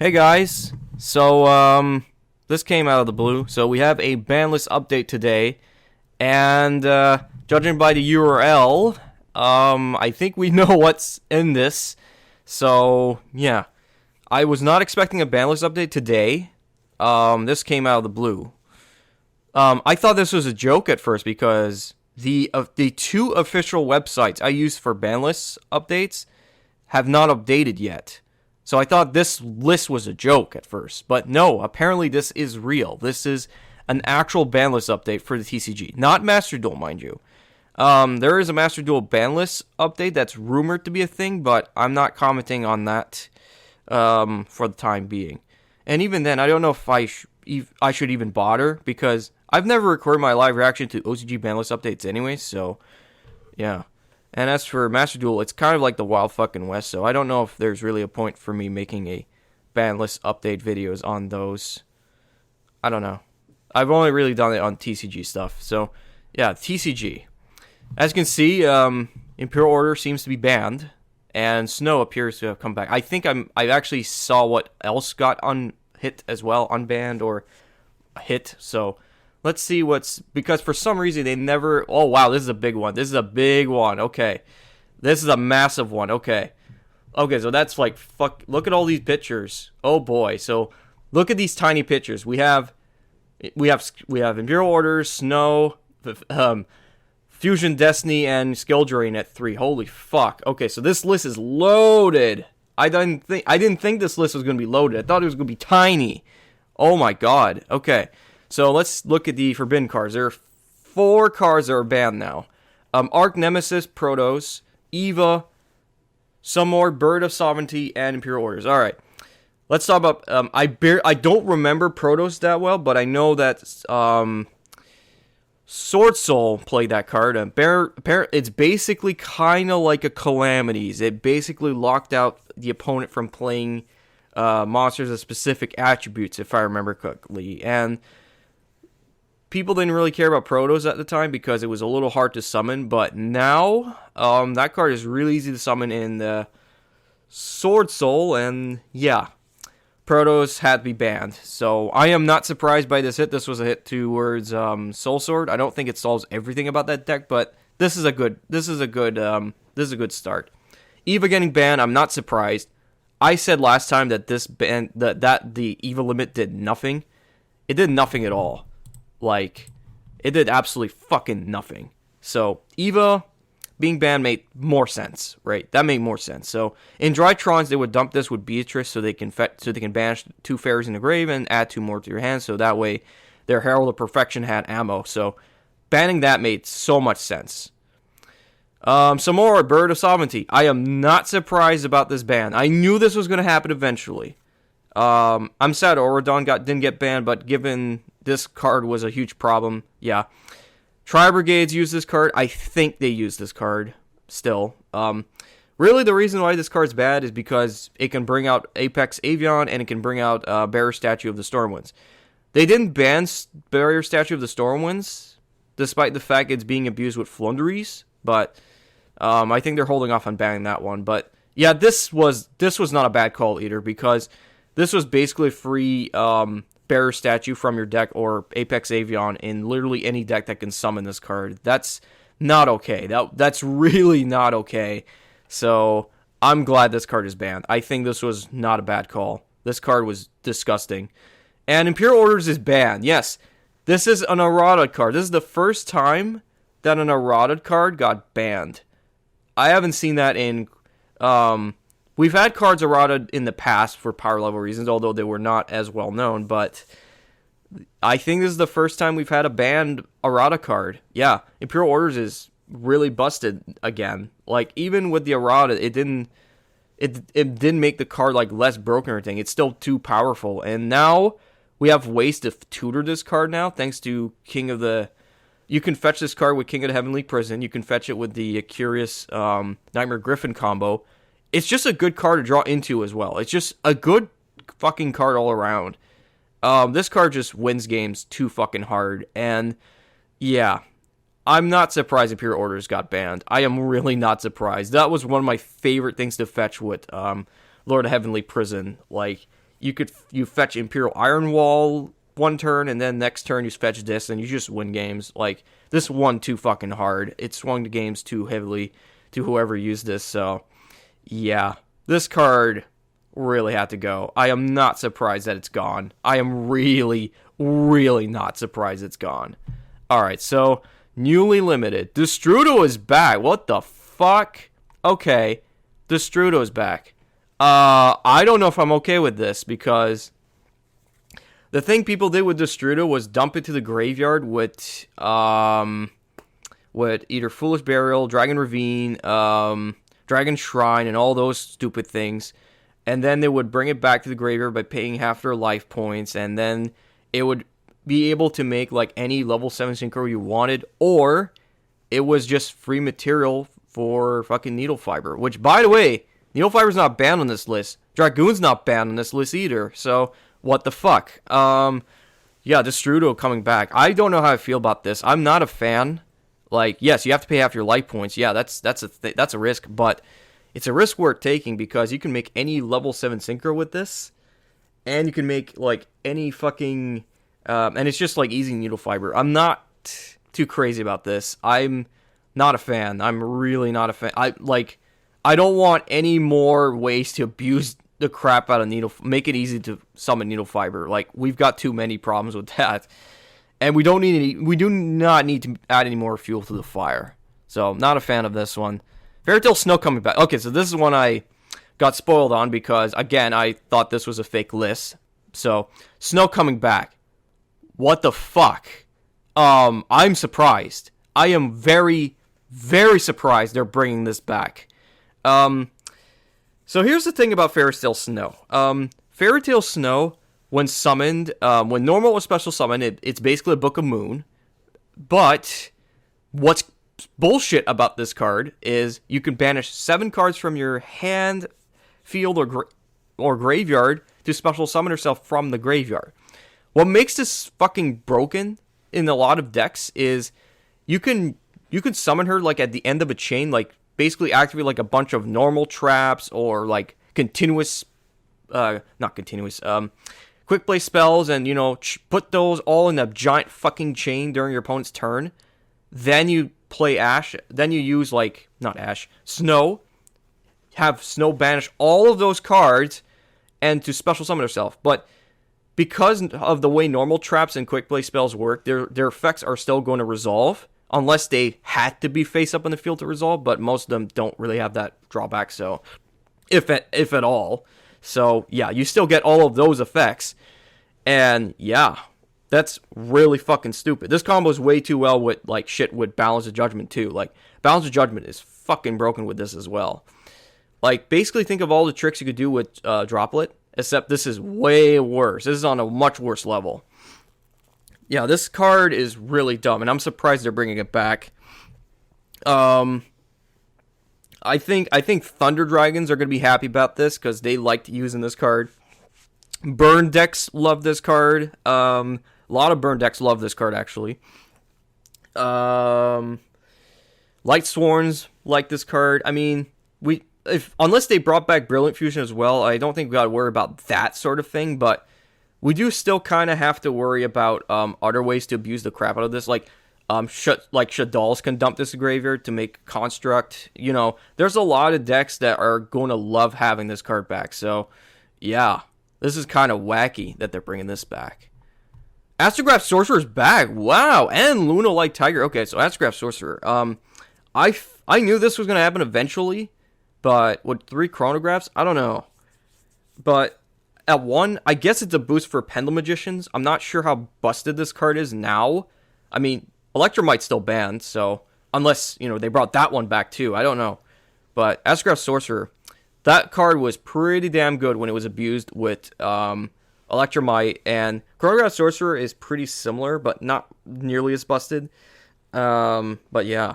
Hey guys, this came out of the blue. So we have a Banlist update today, and judging by the URL, I think we know what's in this. So yeah, I was not expecting a Banlist update today. This came out of the blue. I thought this was a joke at first because the two official websites I use for Banlist updates have not updated yet. So I thought this list was a joke at first, but no, apparently this is real. This is an actual Banlist update for the TCG, not Master Duel, mind you. There is a Master Duel Banlist update that's rumored to be a thing, but I'm not commenting on that for the time being. And even then, I don't know if I should even bother, because I've never recorded my live reaction to OCG Banlist updates anyway, so yeah. And as for Master Duel, it's kind of like the Wild fucking West, so I don't know if there's really a point for me making a Banlist update videos on those. I don't know. I've only really done it on TCG stuff. So, yeah, TCG. As you can see, Imperial Order seems to be banned, and Snow appears to have come back. I think I actually saw what else got hit as well, unbanned or hit, so let's see because for some reason they never... Oh, wow, this is a big one. This is a big one. Okay. This is a massive one. Okay. Okay, so that's like... Fuck. Look at all these pictures. Oh, boy. So, look at these tiny pictures. We have Imperial Orders, Snow, Fusion Destiny, and Skill Drain at 3. Holy fuck. Okay, so this list is loaded. I didn't think this list was going to be loaded. I thought it was going to be tiny. Oh, my God. Okay. So let's look at the forbidden cards. There are 4 cards that are banned now. Arch Nemesis, Protoss, Eva, some more Bird of Sovereignty, and Imperial Orders. All right, let's talk about. I don't remember Protoss that well, but I know that Sword Soul played that card. It's basically kind of like a Calamities. It basically locked out the opponent from playing monsters of specific attributes, if I remember correctly, and people didn't really care about Protoss at the time because it was a little hard to summon, but now that card is really easy to summon in the Sword Soul, and yeah, Protoss had to be banned. So I am not surprised by this hit. This was a hit towards Soul Sword. I don't think it solves everything about that deck, but this is a good start. Eva getting banned, I'm not surprised. I said last time that this ban that the Eva limit did nothing. It did nothing at all. Like, it did absolutely fucking nothing. So, Eva being banned made more sense, right? That made more sense. So, in Drytrons, they would dump this with Beatrice so they can banish 2 fairies in the grave and add 2 more to your hand, so that way their Herald of Perfection had ammo. So, banning that made so much sense. Some more Bird of Sovereignty. I am not surprised about this ban. I knew this was going to happen eventually. I'm sad Auradon didn't get banned, but given this card was a huge problem, yeah. Tri-Brigades use this card. I think they use this card still. Really, the reason why this card's bad is because it can bring out Apex Avion and it can bring out Barrier Statue of the Stormwinds. They didn't ban Barrier Statue of the Stormwinds, despite the fact it's being abused with Flunderies, but I think they're holding off on banning that one. But yeah, this was not a bad call either, because this was basically a free Bearer Statue from your deck or Apex Avion in literally any deck that can summon this card. That's not okay. That's really not okay. So I'm glad this card is banned. I think this was not a bad call. This card was disgusting. And Imperial Orders is banned. Yes, this is an errata card. This is the first time that an errata card got banned. I haven't seen that in... We've had cards errata in the past for power level reasons, although they were not as well known, but I think this is the first time we've had a banned errata card. Yeah, Imperial Orders is really busted again. Like, even with the errata, it didn't make the card like less broken or anything. It's still too powerful. And now we have ways to tutor this card now, thanks to King of the... You can fetch this card with King of the Heavenly Prison. You can fetch it with the Curious Nightmare Griffin combo. It's just a good card to draw into as well. It's just a good fucking card all around. This card just wins games too fucking hard. And yeah, I'm not surprised Imperial Orders got banned. I am really not surprised. That was one of my favorite things to fetch with Lord of Heavenly Prison. Like, you fetch Imperial Iron Wall one turn, and then next turn you fetch this, and you just win games. Like, this won too fucking hard. It swung the games too heavily to whoever used this, so yeah. This card really had to go. I am not surprised that it's gone. I am really, really not surprised it's gone. Alright, so, newly limited. Destrudo is back. What the fuck? Okay, Destrudo is back. I don't know if I'm okay with this, because the thing people did with Destrudo was dump it to the graveyard with either Foolish Burial, Dragon Ravine, Dragon Shrine, and all those stupid things. And then they would bring it back to the graveyard by paying half their life points, and then it would be able to make like any level 7 synchro you wanted, or it was just free material for fucking Needle Fiber, which, by the way, Needle Fiber's not banned on this list. Dragoon's not banned on this list either, so what the fuck? Yeah, Destrudo coming back. I don't know how I feel about this. I'm not a fan. Like, yes, you have to pay half your life points. Yeah, that's a risk, but it's a risk worth taking, because you can make any level 7 synchro with this, and you can make like any fucking and it's just like easy Needle Fiber. I'm not too crazy about this. I'm not a fan. I'm really not a fan. I don't want any more ways to abuse the crap out of make it easy to summon Needle Fiber. Like, we've got too many problems with that. And we do not need to add any more fuel to the fire. So, not a fan of this one. Fairy Tale Snow coming back. Okay, so this is one I got spoiled on, because, again, I thought this was a fake list. So, Snow coming back. What the fuck? I'm surprised. I am very, very surprised they're bringing this back. So here's the thing about Fairy Tale Snow. Fairy Tale Snow, when summoned, when normal or special summon, it's basically a Book of Moon. But what's bullshit about this card is you can banish 7 cards from your hand, field, or graveyard to special summon yourself from the graveyard. What makes this fucking broken in a lot of decks is you can summon her like at the end of a chain, like basically activate like a bunch of normal traps, or like continuous, not continuous, quick play spells, and put those all in a giant fucking chain during your opponent's turn. Then you play Ash, then you use Snow, have Snow banish all of those cards, and to special summon herself. But because of the way normal traps and quick play spells work, their effects are still going to resolve, unless they had to be face up in the field to resolve, but most of them don't really have that drawback, so if at all. So yeah, you still get all of those effects, and yeah, that's really fucking stupid. This combo is way too well with like shit with Balance of Judgment too. Like, Balance of Judgment is fucking broken with this as well. Like, basically think of all the tricks you could do with Droplet, except this is way worse. This is on a much worse level. Yeah, this card is really dumb, and I'm surprised they're bringing it back. I think Thunder Dragons are going to be happy about this, because they liked using this card. Burn decks love this card. A lot of burn decks love this card, actually. Light Sworns like this card. I mean, unless they brought back Brilliant Fusion as well, I don't think we got to worry about that sort of thing, but we do still kind of have to worry about other ways to abuse the crap out of this, like Shadal's can dump this graveyard to make Construct. There's a lot of decks that are going to love having this card back. So, yeah, this is kind of wacky that they're bringing this back. Astrograph Sorcerer's back. Wow, and Luna Like Tiger. Okay, so Astrograph Sorcerer. I knew this was going to happen eventually, but with 3 chronographs, I don't know. But at 1, I guess it's a boost for Pendulum Magicians. I'm not sure how busted this card is now. I mean, Electromite's still banned, so unless, they brought that one back too. I don't know. But Astrograph Sorcerer, that card was pretty damn good when it was abused with Electromite, and Chronograph Sorcerer is pretty similar, but not nearly as busted. But yeah.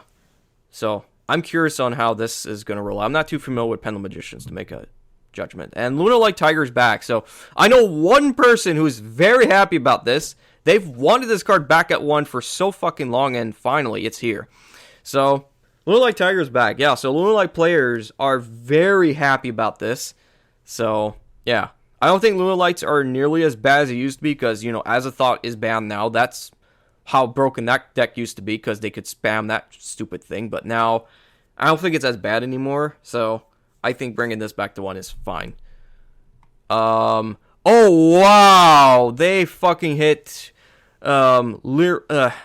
So, I'm curious on how this is going to roll out. I'm not too familiar with Pendulum Magicians to make a judgment. And Luna Like Tiger's back, so I know one person who's very happy about this. They've wanted this card back at 1 for so fucking long, and finally, it's here. So, Luna Like Tiger's back. Yeah, so Luna Like players are very happy about this. So, yeah. I don't think Luna Lights are nearly as bad as it used to be because, Azathoth is banned now. That's how broken that deck used to be because they could spam that stupid thing. But now, I don't think it's as bad anymore. So, I think bringing this back to 1 is fine. Oh, wow! They fucking hit Lyrilusk.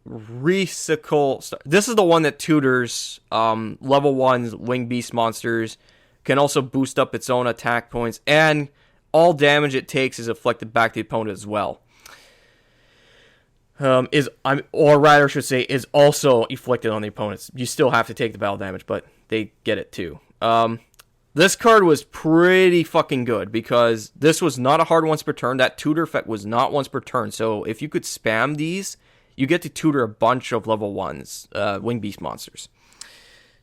Recycle. This is the one that tutors level 1 wing beast monsters, can also boost up its own attack points, and all damage it takes is afflicted back to the opponent as well. Is also inflicted on the opponents. You still have to take the battle damage, but they get it too. This card was pretty fucking good because this was not a hard once per turn. That tutor effect was not once per turn. So if you could spam these, you get to tutor a bunch of level 1s, Wing Beast monsters.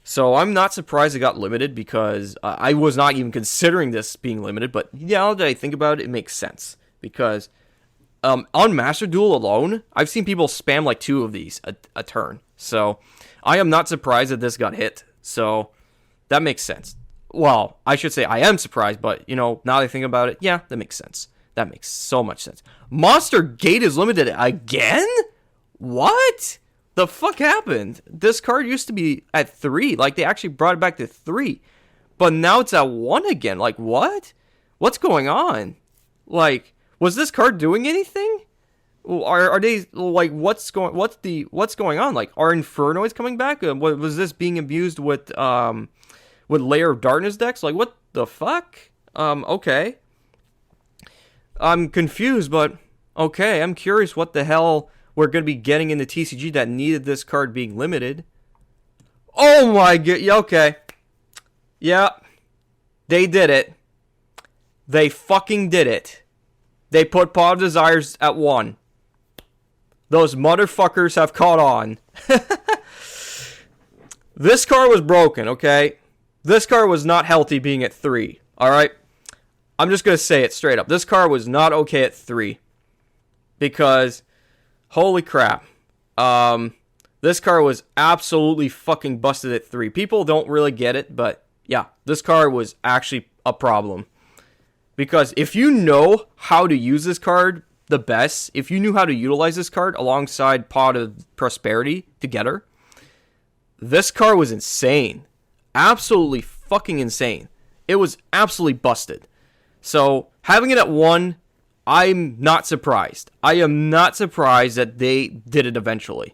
So I'm not surprised it got limited because I was not even considering this being limited. But now that I think about it, it makes sense. Because on Master Duel alone, I've seen people spam like 2 of these a turn. So I am not surprised that this got hit. So that makes sense. Well, I should say I am surprised, but, now that I think about it, yeah, that makes sense. That makes so much sense. Monster Gate is limited again? What? The fuck happened? This card used to be at 3. Like, they actually brought it back to 3. But now it's at 1 again. Like, what? What's going on? Like, was this card doing anything? Are they, like, what's going on? Like, are Infernoids coming back? Was this being abused with Layer of Darkness decks? Like, what the fuck? Okay. I'm confused, but okay. I'm curious what the hell we're going to be getting in the TCG that needed this card being limited. Oh my god. Yeah, okay. Yeah. They did it. They fucking did it. They put Pot of Desires at 1. Those motherfuckers have caught on. This card was broken, okay? This card was not healthy being at 3, alright? I'm just going to say it straight up. This card was not okay at 3. Because, holy crap. This card was absolutely fucking busted at 3. People don't really get it, but yeah, this card was actually a problem. Because if you know how to use this card the best, if you knew how to utilize this card alongside Pot of Prosperity together, this card was insane. Absolutely fucking insane. It was absolutely busted. So, having it at 1, I'm not surprised. I am not surprised that they did it eventually.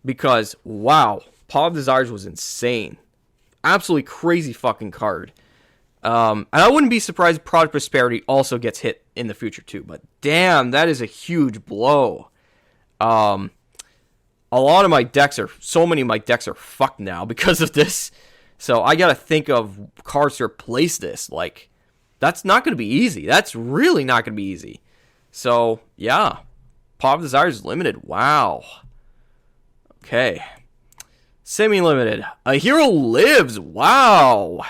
Because, wow, Pot of Desires was insane. Absolutely crazy fucking card. And I wouldn't be surprised if Pot of Prosperity also gets hit in the future too. But damn, that is a huge blow. A lot of my decks so many of my decks are fucked now because of this. So I gotta think of cards to replace this. Like, that's not gonna be easy. That's really not gonna be easy. So, yeah. Pot of Desires is limited. Wow. Okay. Semi-limited. A Hero Lives. Wow.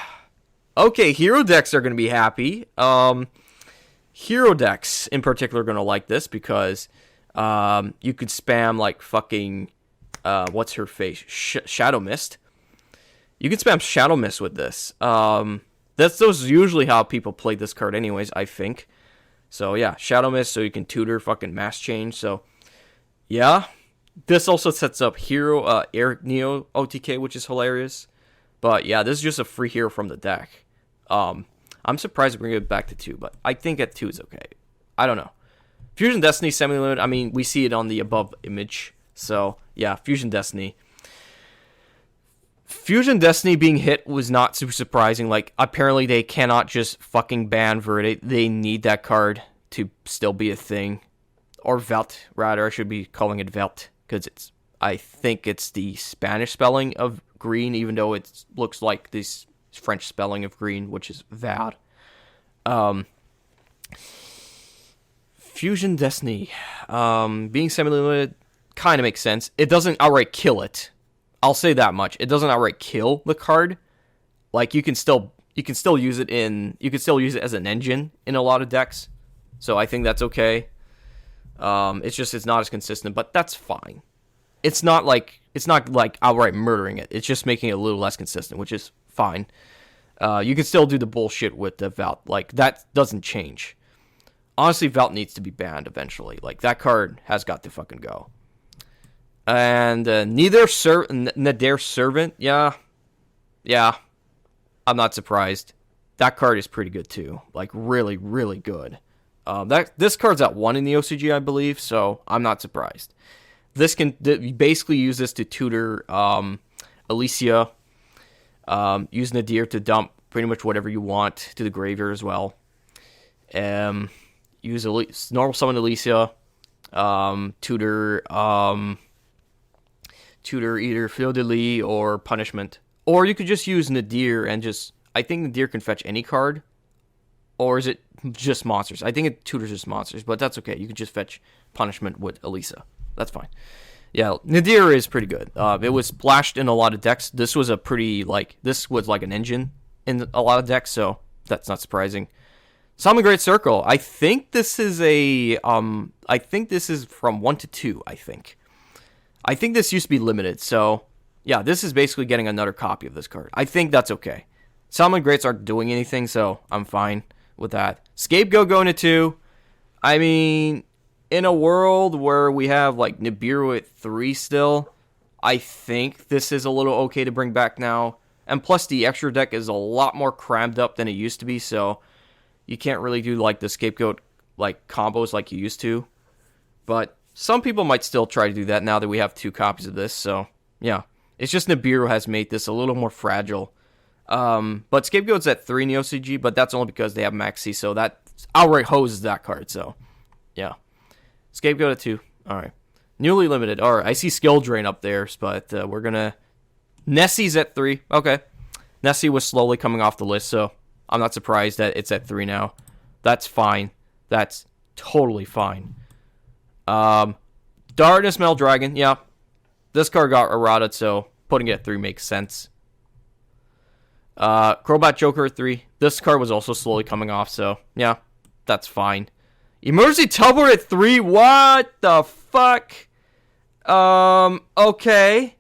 Okay, hero decks are going to be happy. Hero decks, in particular, are going to like this because you could spam, like, fucking, what's her face? Shadow Mist. You can spam Shadow Mist with this. That's usually how people play this card anyways, I think. So, yeah, Shadow Mist, so you can tutor fucking Mass Change. So, yeah. This also sets up Hero, Eric Neo OTK, which is hilarious. But, yeah, this is just a free hero from the deck. I'm surprised to bring it back to 2, but I think at 2 is okay. I don't know. Fusion Destiny semi-limited, I mean, we see it on the above image. So, yeah, Fusion Destiny. Fusion Destiny being hit was not super surprising. Like, apparently they cannot just fucking ban Verde. They need that card to still be a thing. Or Velt, rather. I should be calling it Velt. Because I think it's the Spanish spelling of green, even though it looks like this French spelling of green, which is Vad. Fusion Destiny. Being semi-limited kind of makes sense. It doesn't outright kill it. I'll say that much. It doesn't outright kill the card. Like, you can still use it as an engine in a lot of decks. So I think that's okay. It's not as consistent, but that's fine. It's not like outright murdering it. It's just making it a little less consistent, which is fine. You can still do the bullshit with the Valt. Like, that doesn't change. Honestly, Valt needs to be banned eventually. Like, that card has got to fucking go. And Nadir Servant, yeah. I'm not surprised. That card is pretty good too. Like, really, really good. This card's at 1 in the OCG, I believe, so I'm not surprised. You basically use this to tutor Alicia. Use Nadir to dump pretty much whatever you want to the graveyard as well. Use normal summon Alicia. Tutor either Fleur de Lis or Punishment. Or you could just use Nadir and I think Nadir can fetch any card. Or is it just monsters? I think it tutors just monsters, but that's okay. You could just fetch Punishment with Elisa. That's fine. Yeah, Nadir is pretty good. It was splashed in a lot of decks. This was like an engine in a lot of decks, so that's not surprising. Summon Great Circle. I think this is from 1 to 2, I think. I think this used to be limited, so yeah, this is basically getting another copy of this card. I think that's okay. Summon Greats aren't doing anything, so I'm fine with that. Scapegoat going to 2. I mean, in a world where we have like Nibiru at 3 still, I think this is a little okay to bring back now. And plus the extra deck is a lot more crammed up than it used to be, so you can't really do like the Scapegoat like combos like you used to. But some people might still try to do that now that we have 2 copies of this, so yeah. It's just Nibiru has made this a little more fragile. But Scapegoat's at 3 in the OCG, but that's only because they have Maxi, so that outright hoses that card, so yeah. Scapegoat at 2. Alright. Newly limited. Alright, I see Skill Drain up there, but we're gonna... Nessie's at 3. Okay. Nessie was slowly coming off the list, so I'm not surprised that it's at 3 now. That's fine. That's totally fine. Darkness Metal Dragon, yeah. This card got errated, so putting it at 3 makes sense. Crobat Joker at 3. This card was also slowly coming off, so yeah, that's fine. Emergency Tumbler at 3. What the fuck? Okay.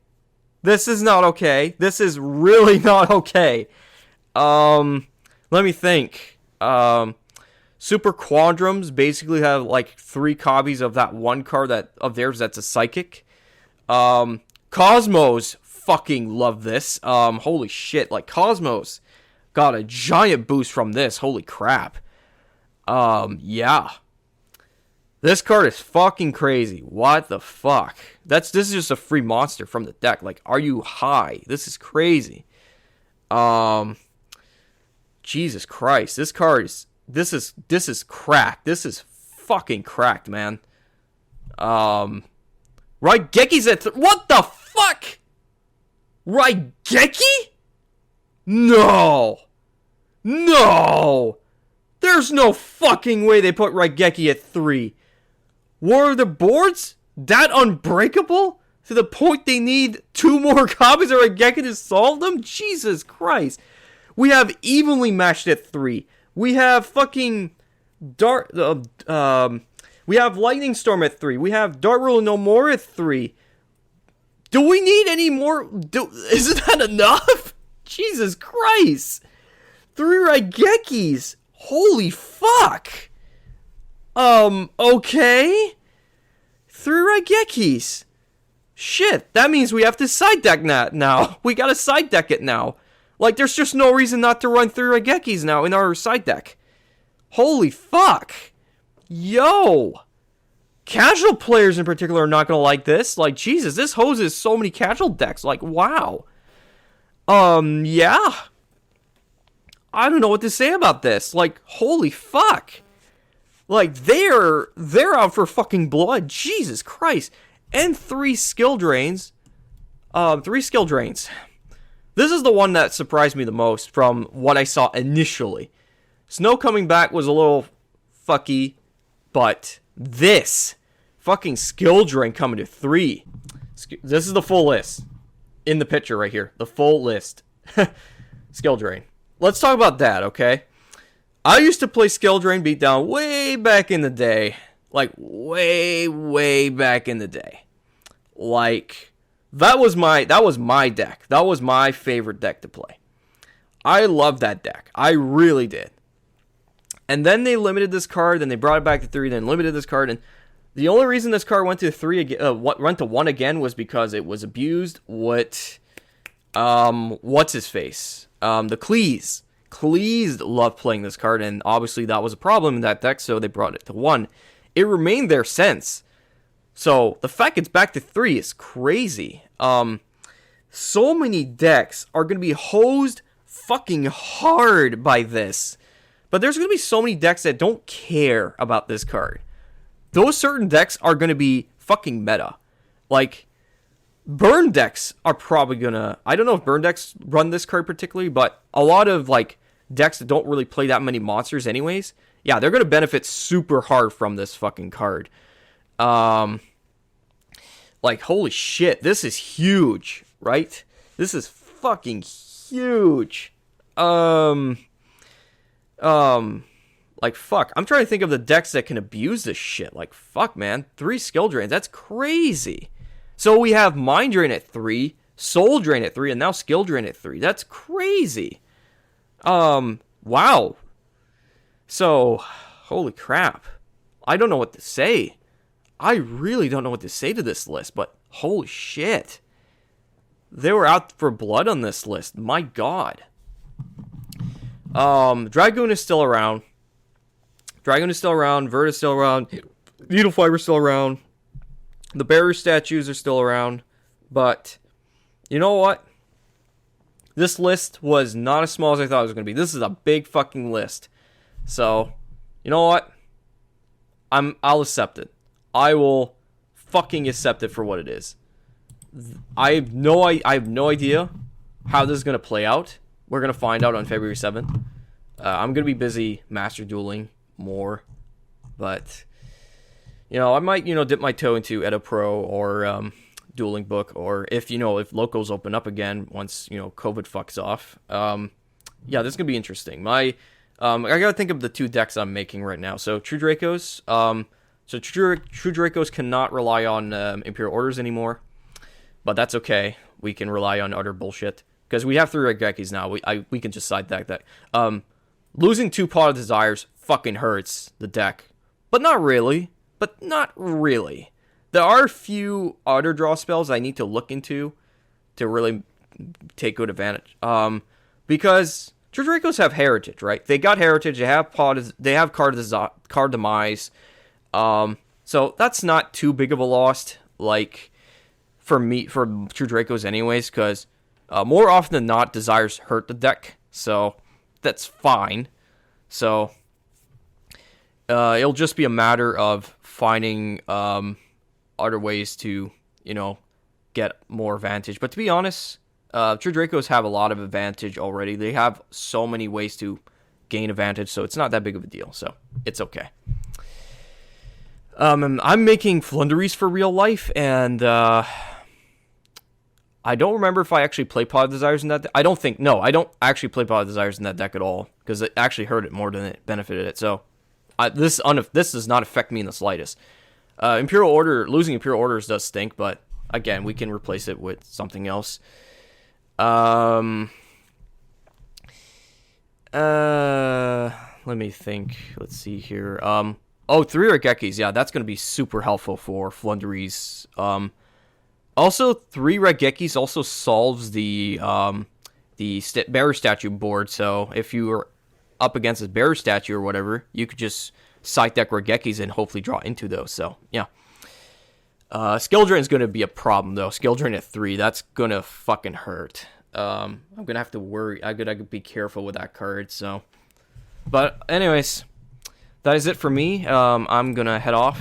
This is not okay. This is really not okay. Let me think. Super Quandrums basically have like 3 copies of that one card of theirs that's a psychic. Cosmos fucking love this. Holy shit, like Cosmos got a giant boost from this. Holy crap. Yeah. This card is fucking crazy. What the fuck? This is just a free monster from the deck. Like, are you high? This is crazy. Jesus Christ. This card is this is cracked. This is fucking cracked, man. Raigeki's at what the fuck? Raigeki? No. There's no fucking way they put Raigeki at 3. Were the boards that unbreakable to the point they need 2 more copies of Raigeki to solve them? Jesus Christ. We have evenly matched at 3. We have fucking we have Lightning Storm at 3. We have Dart Ruler No More at 3. Do we need any more? Isn't that enough? Jesus Christ. 3 Raigekis. Holy fuck. Okay. 3 Raigekis. Shit, that means we have to side deck that now. We gotta side deck it now. Like, there's just no reason not to run 3 Raigekis now in our side deck. Holy fuck. Yo. Casual players in particular are not gonna like this. Like, Jesus, this hoses so many casual decks. Like, wow. Yeah. I don't know what to say about this. Like, holy fuck. Like, they're out for fucking blood. Jesus Christ. And 3 skill drains. 3 skill drains. This is the one that surprised me the most from what I saw initially. Snow coming back was a little fucky, but this fucking skill drain coming to 3. This is the full list. In the picture right here. The full list. Skill drain. Let's talk about that, okay? I used to play Skill Drain Beatdown way back in the day. Like, way back in the day. Like, that was my deck. That was my favorite deck to play. I love that deck. I really did. And then they limited this card, then they brought it back to 3, then limited this card, and the only reason this card went to 3 again, went to 1 again, was because it was abused. What's his face? The Cleese. Cleese loved playing this card, and obviously that was a problem in that deck, so they brought it to 1. It remained there since. So the fact it's back to 3 is crazy. So many decks are going to be hosed fucking hard by this. But there's going to be so many decks that don't care about this card. Those certain decks are going to be fucking meta. Like, burn decks are probably going to... I don't know if burn decks run this card particularly, but a lot of, like, decks that don't really play that many monsters anyways, yeah, they're going to benefit super hard from this fucking card. Like, holy shit, this is huge, right? This is fucking huge. Like, fuck. I'm trying to think of the decks that can abuse this shit. Like, fuck, man. 3 skill drains. That's crazy. So we have Mind Drain at 3, Soul Drain at 3, and now Skill Drain at 3. That's crazy. Wow. So, holy crap. I don't know what to say. I really don't know what to say to this list, but holy shit. They were out for blood on this list. My god. Dragoon is still around. Vert is still around. Needle Fiber's still around. The barrier statues are still around. But, you know what? This list was not as small as I thought it was going to be. This is a big fucking list. So, you know what? I'll accept it. I will fucking accept it for what it is. I have no idea how this is going to play out. We're going to find out on February 7th. I'm going to be busy master dueling more. But, you know, I might, dip my toe into Edo Pro or Dueling Book. Or if locals open up again once, COVID fucks off. Yeah, this is going to be interesting. I got to think of the 2 decks I'm making right now. So, True Dracos. So, True Dracos cannot rely on Imperial Orders anymore. But that's okay. We can rely on utter bullshit. Because we have 3 Regekis now. We can just side deck that. Losing 2 Pot of Desires fucking hurts the deck. But not really. There are a few auto draw spells I need to look into to really take good advantage. Because True Dracos have Heritage, right? They got Heritage. They have Card Demise. So that's not too big of a loss. Like, for True Dracos anyways, because more often than not, Desires hurt the deck, so that's fine. So it'll just be a matter of finding other ways to, get more advantage. But to be honest, True Dracos have a lot of advantage already. They have so many ways to gain advantage, so it's not that big of a deal, so it's okay. I'm making Flunderies for real life, and I don't remember if I actually play Pot of Desires in that deck. I don't actually play Pot of Desires in that deck at all, because it actually hurt it more than it benefited it. So this does not affect me in the slightest. Losing Imperial Orders does stink, but again, we can replace it with something else. Let me think. Let's see here. 3 Regekis. Yeah, that's going to be super helpful for Flunderies. Also, 3 Regekis also solves the Bearer Statue board, so if you were up against a Bearer Statue or whatever, you could just side deck Regekis and hopefully draw into those, so, yeah. Skill Drain is going to be a problem, though. Skill Drain at 3, that's going to fucking hurt. I'm going to have to worry. I could be careful with that card, so. But, anyways, that is it for me. I'm going to head off.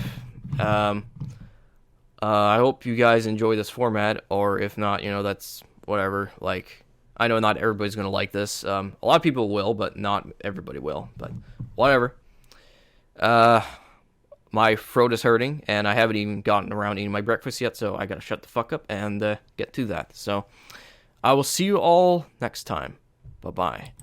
I hope you guys enjoy this format, or if not, that's whatever. Like, I know not everybody's going to like this. A lot of people will, but not everybody will. But whatever. My throat is hurting, and I haven't even gotten around eating my breakfast yet, so I got to shut the fuck up and get to that. So I will see you all next time. Bye-bye.